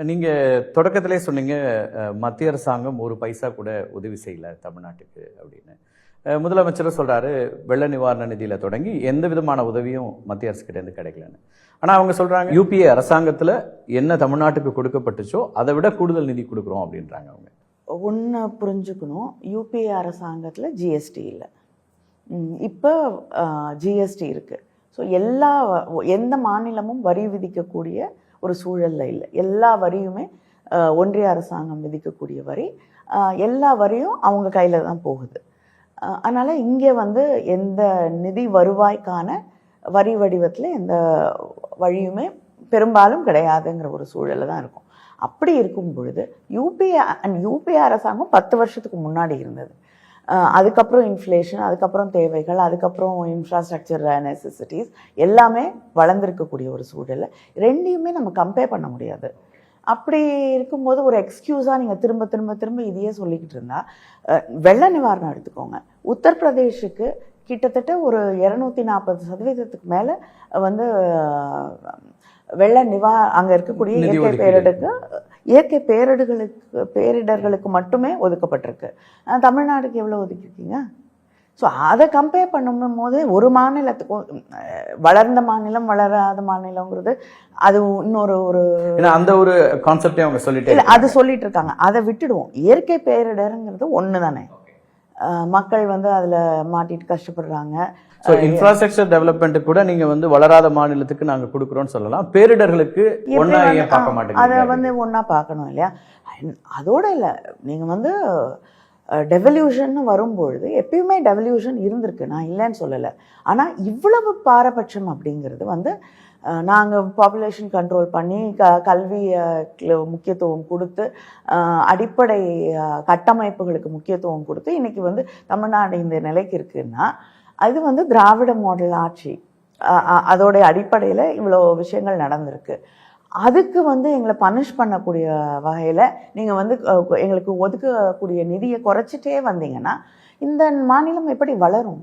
நீங்கள் தொடக்கத்திலே சொன்னீங்க மத்திய அரசாங்கம் ஒரு பைசா கூட உதவி செய்யலை தமிழ்நாட்டுக்கு அப்படின்னு. முதலமைச்சரும் சொல்கிறாரு வெள்ள நிவாரண நிதியில் தொடங்கி எந்த விதமான உதவியும் மத்திய அரசுக்கிட்டேருந்து கிடைக்கலன்னு. ஆனால் அவங்க சொல்கிறாங்க யூபிஏ அரசாங்கத்தில் என்ன தமிழ்நாட்டுக்கு கொடுக்கப்பட்டுச்சோ அதை விட கூடுதல் நிதி கொடுக்குறோம் அப்படின்றாங்க. அவங்க ஒன்று புரிஞ்சுக்கணும், யூபிஏ அரசாங்கத்தில் ஜிஎஸ்டி இல்லை, இப்போ ஜிஎஸ்டி இருக்குது. ஸோ எந்த மாநிலமும் வரி விதிக்கக்கூடிய ஒரு சூழலில் இல்லை. எல்லா வரியுமே ஒன்றிய அரசாங்கம் விதிக்கக்கூடிய வரி, எல்லா வரியும் அவங்க கையில் தான் போகுது. அதனால் இங்கே எந்த நிதி வருவாய்க்கான வரி வடிவத்தில் எந்த வழியுமே பெரும்பாலும் கிடையாதுங்கிற ஒரு சூழலில் தான் இருக்கும். அப்படி இருக்கும் பொழுது யூபிஏ அரசாங்கம் 10 வருஷத்துக்கு முன்னாடி இருந்தது. அதுக்கப்புறம் இன்ஃப்ளேஷன், அதுக்கப்புறம் தேவைகள், அதுக்கப்புறம் இன்ஃப்ராஸ்ட்ரக்சர் நெசசிட்டிஸ் எல்லாமே வளர்ந்துருக்கக்கூடிய ஒரு சூழலில் ரெண்டையுமே நம்ம கம்பேர் பண்ண முடியாது. அப்படி இருக்கும்போது ஒரு எக்ஸ்கியூஸாக நீங்கள் திரும்ப திரும்ப திரும்ப இதையே சொல்லிக்கிட்டு இருந்தால், வெள்ள நிவாரணம் எடுத்துக்கோங்க. உத்தரப்பிரதேஷுக்கு கிட்டத்தட்ட ஒரு 240% மேலே வெள்ள அங்கே இருக்கக்கூடிய இயற்கை பேரிடர்களுக்கு மட்டுமே ஒதுக்கப்பட்டிருக்கு. தமிழ்நாடுக்கு எவ்வளோ ஒதுக்கிருக்கீங்க? ஸோ அதை கம்பேர் பண்ணும் போது ஒரு மாநிலத்துக்கும் வளர்ந்த மாநிலம் வளராத மாநிலங்கிறது அது இன்னொரு அந்த ஒரு கான்செப்டே அவங்க சொல்லிட்டு அது சொல்லிட்டு இருக்காங்க. அதை விட்டுடுவோம். இயற்கை பேரிடருங்கிறது ஒன்று தானே. மக்கள் அதில் மாட்டிட்டு கஷ்டப்படுறாங்க. ஸோ இன்ஃப்ராஸ்ட்ரக்சர் டெவலப்மெண்ட் கூட நீங்கள் வளராத மாநிலத்துக்கு நாங்கள் கொடுக்குறோன்னு சொல்லலாம். பேரிடர்களுக்கு ஒன்றா ஏன் பார்க்க மாட்டேங்க? அதை ஒன்றா பார்க்கணும் இல்லையா? அதோட இல்லை, நீங்கள் டெவல்யூஷன் வரும்பொழுது எப்பயுமே டெவல்யூஷன் இருந்திருக்கு, நான் இல்லைன்னு சொல்லலை. ஆனால் இவ்வளவு பாரபட்சம் அப்படிங்கிறது நாங்கள் பாப்புலேஷன் கண்ட்ரோல் பண்ணி கல்வி முக்கியத்துவம் கொடுத்து அடிப்படை கட்டமைப்புகளுக்கு முக்கியத்துவம் கொடுத்து இன்றைக்கி தமிழ்நாடு இந்த நிலைக்கு இருக்குன்னா அது திராவிட மாடல் ஆட்சி. அதோடைய அடிப்படையில் இவ்வளோ விஷயங்கள் நடந்திருக்கு. அதுக்கு எங்களை பனிஷ் பண்ணக்கூடிய வகையில் நீங்கள் எங்களுக்கு ஒதுக்கக்கூடிய நிதியை குறைச்சிட்டே வந்தீங்கன்னா இந்த மாநிலம் எப்படி வளரும்?